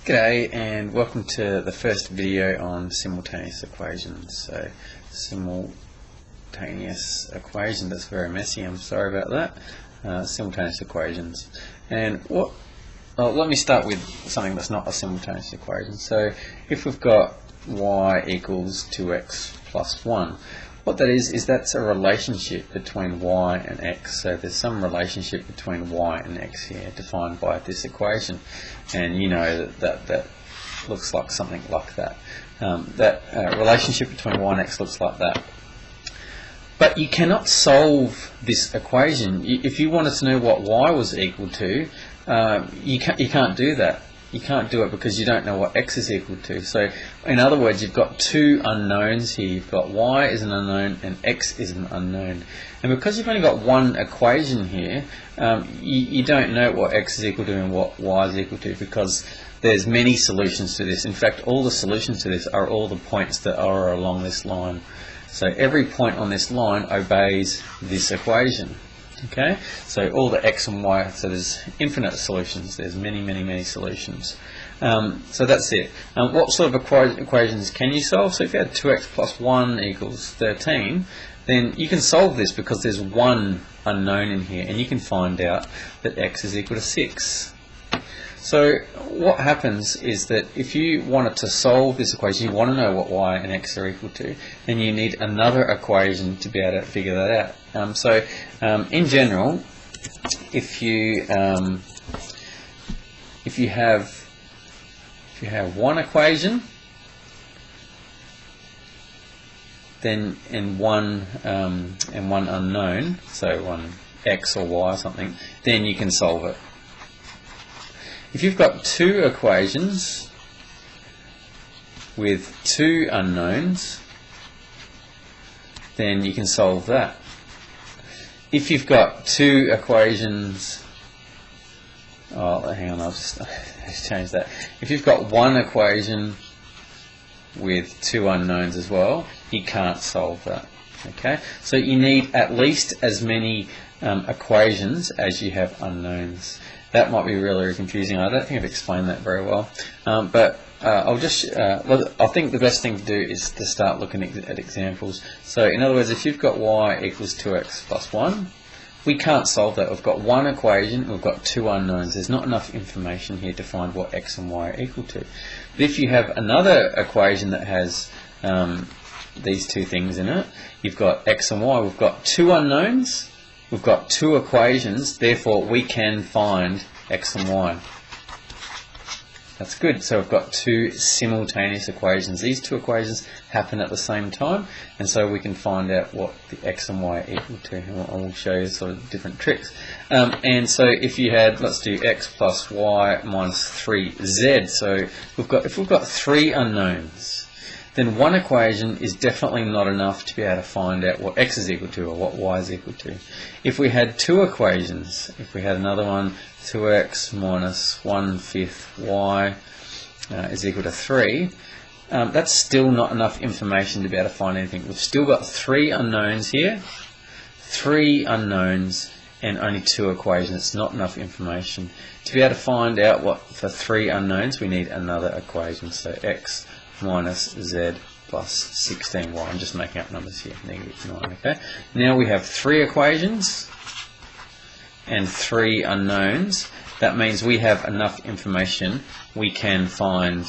G'day and welcome to the first video on simultaneous equations. So, simultaneous equation, that's very messy, I'm sorry about that. Simultaneous equations. And let me start with something that's not a simultaneous equation. So if we've got y equals 2x plus 1, what that is that's a relationship between y and x. So there's some relationship between y and x here defined by this equation, and you know that looks like something like that. Relationship between y and x looks like that. But you cannot solve this equation. If you wanted to know what y was equal to, you can't do that. You can't do it because you don't know what x is equal to. So in other words, you've got two unknowns here. You've got y is an unknown and x is an unknown. And because you've only got one equation here, you don't know what x is equal to and what y is equal to, because there's many solutions to this. In fact, all the solutions to this are all the points that are along this line. So every point on this line obeys this equation. Okay, so all the x and y, so there's infinite solutions, there's many solutions. So that's it. What sort of equations can you solve? So if you had 2x plus 1 equals 13, then you can solve this because there's one unknown in here, and you can find out that x is equal to 6. So what happens is that if you wanted to solve this equation, you want to know what y and x are equal to, then you need another equation to be able to figure that out. In general, if you have one equation, then and one unknown, so one x or y or something, then you can solve it. If you've got two equations with two unknowns, then you can solve that. If you've got two equations, hang on, let's change that. If you've got one equation with two unknowns as well, you can't solve that. Okay, so you need at least as many equations as you have unknowns. That might be really confusing. I don't think I've explained that very well, but I think the best thing to do is to start looking at examples. So in other words, if you've got y equals 2x plus 1, we can't solve that. We've got one equation, we've got two unknowns. There's not enough information here to find what x and y are equal to. But if you have another equation that has these two things in it, you've got x and y, we've got two unknowns, we've got two equations, therefore we can find x and y. That's good. So we've got two simultaneous equations. These two equations happen at the same time, and so we can find out what the x and y are equal to, and we'll show you sort of different tricks. And so if you had, let's do x plus y minus 3z. So if we've got three unknowns, then one equation is definitely not enough to be able to find out what x is equal to or what y is equal to. If we had two equations, if we had another one, 2x minus 1/5 y is equal to 3, that's still not enough information to be able to find anything. We've still got three unknowns here, three unknowns, and only two equations. It's not enough information. To be able to find out what for three unknowns, we need another equation. So x minus z plus 16y. I'm just making up numbers here, -9. Okay. Now we have three equations and three unknowns. That means we have enough information. We can find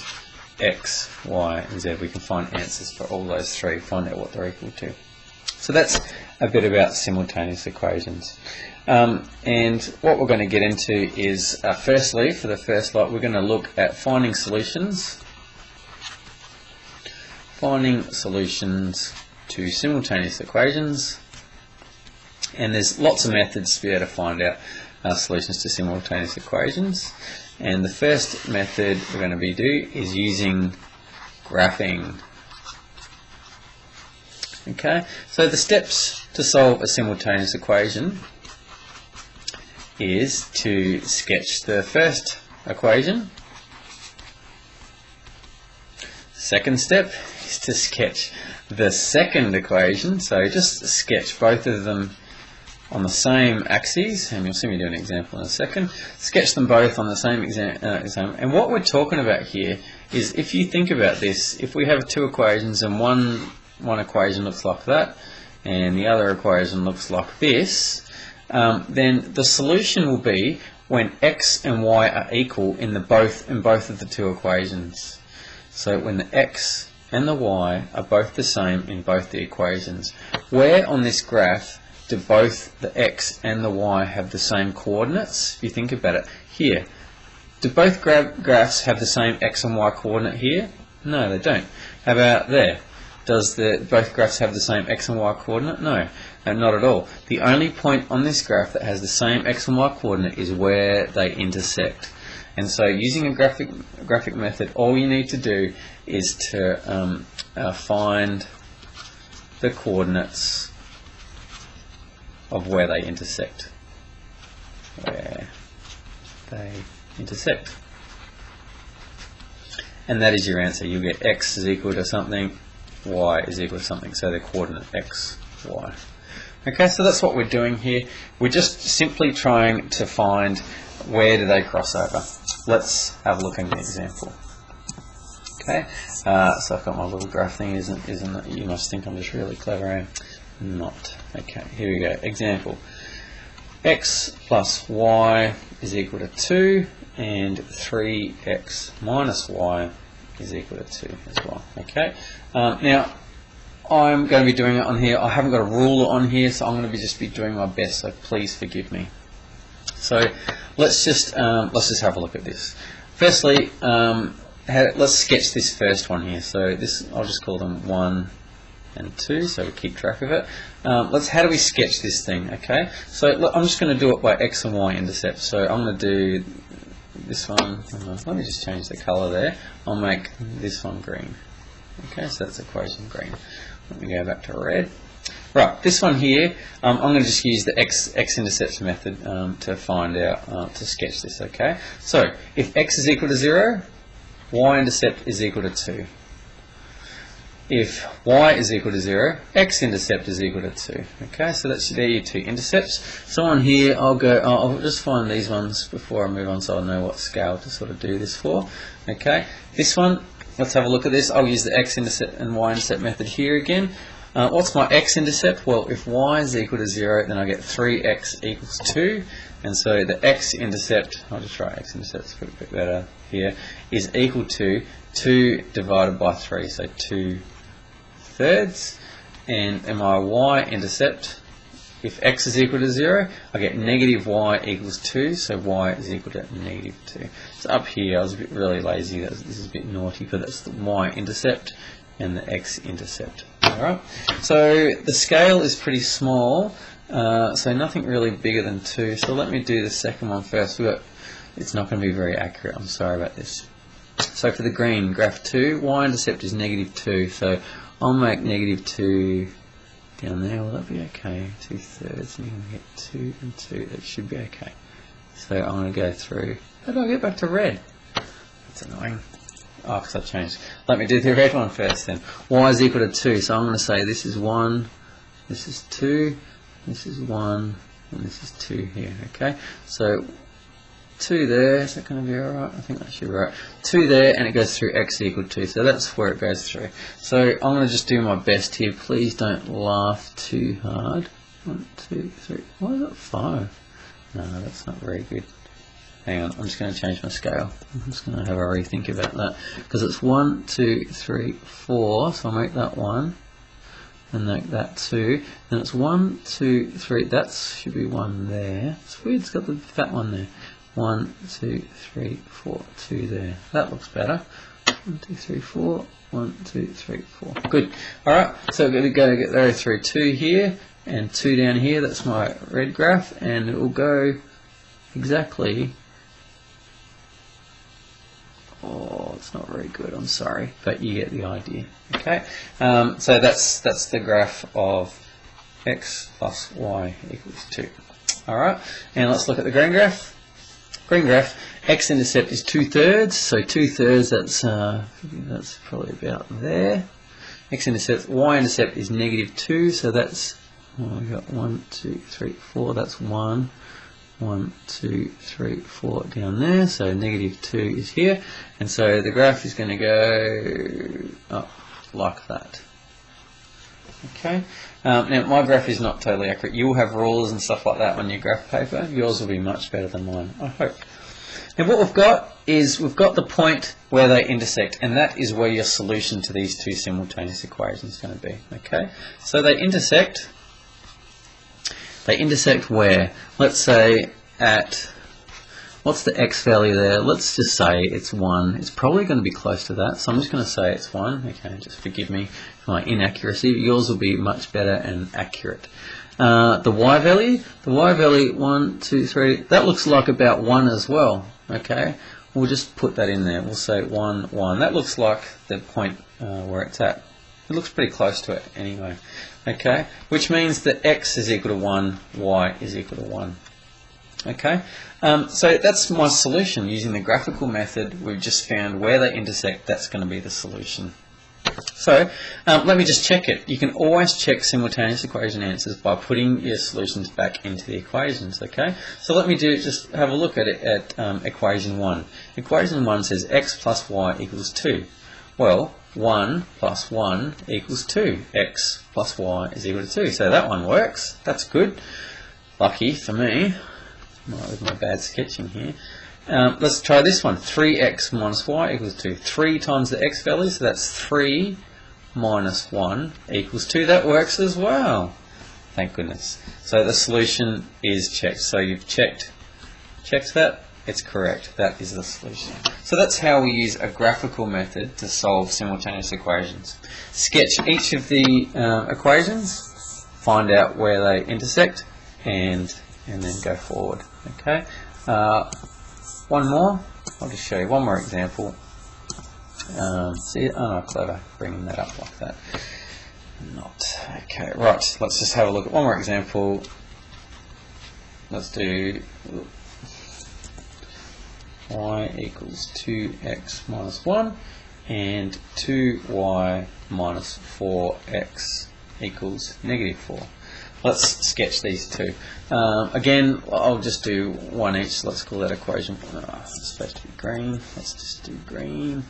x, y, and z. We can find answers for all those three. Find out what they're equal to. So that's a bit about simultaneous equations. And what we're going to get into is, firstly, for the first lot, we're going to look at finding solutions to simultaneous equations, and there's lots of methods to be able to find out solutions to simultaneous equations. And the first method we're going to do is using graphing. Okay, so the steps to solve a simultaneous equation is to sketch the first equation. Second step is to sketch the second equation, so just sketch both of them on the same axes, and you'll see me do an example in a second. Sketch them both on the same exam. And what we're talking about here is, if you think about this, if we have two equations and one equation looks like that and the other equation looks like this, then the solution will be when x and y are equal in both of the two equations. So when the x and the y are both the same in both the equations. Where on this graph do both the x and the y have the same coordinates? If you think about it, here. Do both graphs have the same x and y coordinate here? No, they don't. How about there? Does both graphs have the same x and y coordinate? No, not at all. The only point on this graph that has the same x and y coordinate is where they intersect. And so using a graphic method, all you need to do is to find the coordinates of where they intersect. Where they intersect. And that is your answer. You'll get x is equal to something, y is equal to something. So the coordinate x, y. Okay, so that's what we're doing here. We're just simply trying to find where do they cross over. Let's have a look at an example. Okay, so I've got my little graph thing. Isn't it? You must think I'm just really clever, eh? Not. Okay, here we go. Example. X plus y is equal to 2, and 3x minus y is equal to 2 as well. Okay. Now, I'm going to be doing it on here. I haven't got a ruler on here, so I'm going to just be doing my best. So please forgive me. So let's just have a look at this. Firstly, let's sketch this first one here. So this, I'll just call them 1 and 2, so we keep track of it. How do we sketch this thing? Okay, so I'm just going to do it by x and y intercept. So I'm going to do this one. Let me just change the color there. I'll make this one green. Okay, so that's equation green. Let me go back to red. Right, this one here, I'm going to just use the x-intercept method to find out, to sketch this, okay? So, if x is equal to 0, y-intercept is equal to 2. If y is equal to 0, x-intercept is equal to 2. Okay, so they're your two intercepts. So on here, I'll just find these ones before I move on so I know what scale to sort of do this for. Okay, this one, let's have a look at this. I'll use the x-intercept and y-intercept method here again. What's my x-intercept? Well, if y is equal to 0, then I get 3x equals 2. And so the x-intercept, I'll just write x-intercept, it's a bit better here, is equal to 2 divided by 3, so 2/3. And my y-intercept, if x is equal to 0, I get negative y equals 2, so y is equal to negative 2. So up here, I was really lazy, this is a bit naughty, but that's the y-intercept and the x-intercept. Alright, so the scale is pretty small, so nothing really bigger than 2. So let me do the second one first. It's not going to be very accurate, I'm sorry about this. So for the green, graph 2, y-intercept is negative 2, so I'll make negative 2 down there. Will that be okay? 2/3, and you're going to get 2 and 2, that should be okay. So I'm going to go through. How do I get back to red? That's annoying. Oh, because I changed. Let me do the red one first then. Y is equal to 2, so I'm going to say this is 1, this is 2, this is 1, and this is 2 here, okay? So 2 there, is that going to be alright? I think that should be right. 2 there, and it goes through x equal 2, so that's where it goes through. So I'm going to just do my best here. Please don't laugh too hard. 1, 2, 3, why is it 5? No, that's not very good. Hang on, I'm just going to change my scale. I'm just going to have a rethink about that. Because it's 1, 2, 3, 4, so I'll make that 1. And make that 2. Then it's 1, 2, 3, that should be 1 there. It's weird, it's got the fat one there. 1, 2, 3, 4, 2 there. That looks better. 1, 2, 3, 4, 1, 2, 3, 4. Good. Alright, so we're going to go through 2 here and 2 down here. That's my red graph, and it will go exactly. Oh, it's not very good, I'm sorry, but you get the idea. Okay, so that's the graph of x plus y equals 2. Alright, and let's look at the green graph. Green graph, x-intercept is 2/3, so 2/3, that's probably about there. X-intercept, y-intercept is negative 2, so that's Well, we got 1, 2, 3, 4. That's 1. 1, 2, 3, 4 down there. So negative 2 is here, and so the graph is going to go up like that. Okay. Now my graph is not totally accurate. You will have rulers and stuff like that on your graph paper. Yours will be much better than mine, I hope. Now what we've got is we've got the point where they intersect, and that is where your solution to these two simultaneous equations is going to be. Okay. So they intersect. They intersect where? Let's say at, what's the x value there? Let's just say it's 1. It's probably going to be close to that, so I'm just going to say it's 1. Okay, just forgive me for my inaccuracy. Yours will be much better and accurate. The y value, 1, 2, 3, that looks like about 1 as well. Okay, we'll just put that in there. We'll say 1, 1. That looks like the point where it's at. It looks pretty close to it anyway. Okay, which means that x is equal to 1, y is equal to 1. Okay, so that's my solution. Using the graphical method, we've just found where they intersect. That's going to be the solution. So let me just check it. You can always check simultaneous equation answers by putting your solutions back into the equations. Okay, so let me just have a look at it at equation 1. Equation 1 says x plus y equals 2. Well, 1 plus 1 equals 2. X plus y is equal to 2. So that one works. That's good. Lucky for me. With my bad sketching here. Let's try this one. 3x minus y equals 2. 3 times the x value, so that's 3 minus 1 equals 2. That works as well. Thank goodness. So the solution is checked. So you've checked that. It's correct. That is the solution. So that's how we use a graphical method to solve simultaneous equations. Sketch each of the equations, find out where they intersect, and then go forward. Okay. One more. I'll just show you one more example. See, oh, clever, bringing that up like that. Not okay. Right. Let's just have a look at one more example. Let's do y equals 2x minus 1 and 2y minus 4x equals negative 4. Let's sketch these two. Again, I'll just do one each. Let's call that equation. It's supposed to be green. Let's just do green.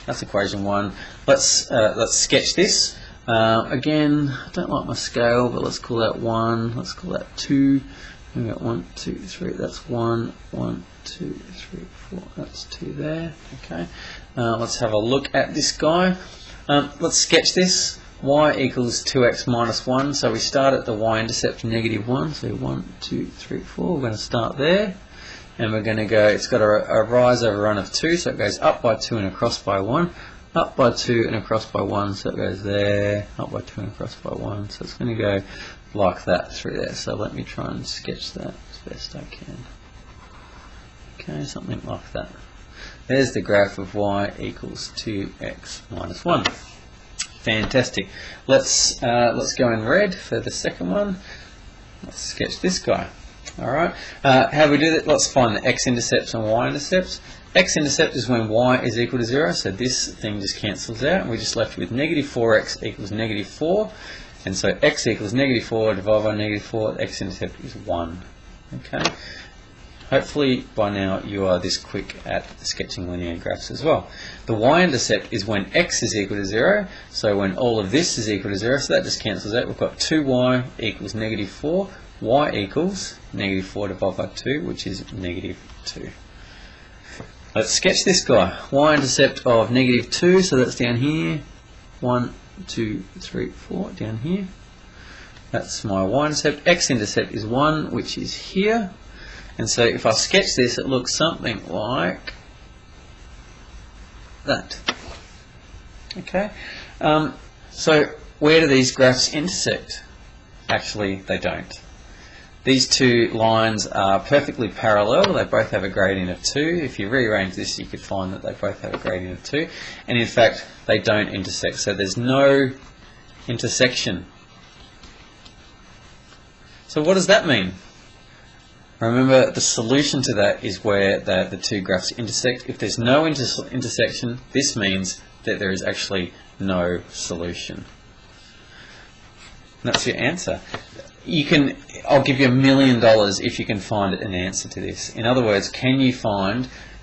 That's equation 1. Let's sketch this. Again, I don't like my scale, but let's call that 1. Let's call that 2. We've got 1, 2, 3. That's 1. 1, 2, 3, 4. That's 2 there. Okay. Let's have a look at this guy. Let's sketch this. Y equals 2x minus 1. So we start at the y-intercept negative 1. So 1, 2, 3, 4. We're going to start there. And we're going to go, it's got a rise over run of 2. So it goes up by 2 and across by 1. Up by 2 and across by 1. So it goes there. Up by 2 and across by 1. So it's going to go like that through there. So let me try and sketch that as best I can. Okay, something like that. There's the graph of y equals 2x minus 1. Fantastic. Let's go in red for the second one. Let's sketch this guy. Alright. How do we do that? Let's find the x-intercepts and y-intercepts. X-intercept is when y is equal to 0, so this thing just cancels out, and we're just left with negative 4x equals negative 4. And so x equals negative 4 divided by negative 4, the x-intercept is 1. Okay. Hopefully by now you are this quick at sketching linear graphs as well. The y-intercept is when x is equal to 0, so when all of this is equal to 0, so that just cancels out. We've got 2y equals negative 4, y equals negative 4 divided by 2, which is negative 2. Let's sketch this guy. Y-intercept of negative 2, so that's down here. 1, 2, 3, 4, down here. That's my y-intercept. X-intercept is 1, which is here. And so if I sketch this, it looks something like that. Okay. So where do these graphs intersect? Actually, they don't. These two lines are perfectly parallel. They both have a gradient of 2. If you rearrange this, you could find that they both have a gradient of 2. And in fact, they don't intersect. So there's no intersection. So what does that mean? Remember, the solution to that is where the two graphs intersect. If there's no intersection, this means that there is actually no solution. that's your answer. I'll give you $1 million if you can find an answer to this. In other words, can you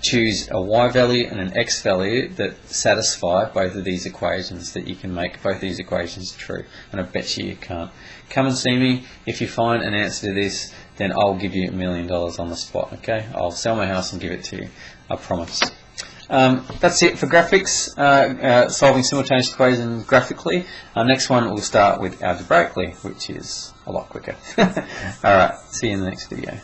choose a y value and an x value that satisfy both of these equations, that you can make both these equations true? And I bet you can't. Come and see me. If you find an answer to this, then I'll give you $1 million on the spot, okay? I'll sell my house and give it to you, I promise. That's it for graphics, solving simultaneous equations graphically. Next one we'll start with algebraically, which is a lot quicker. Alright, see you in the next video.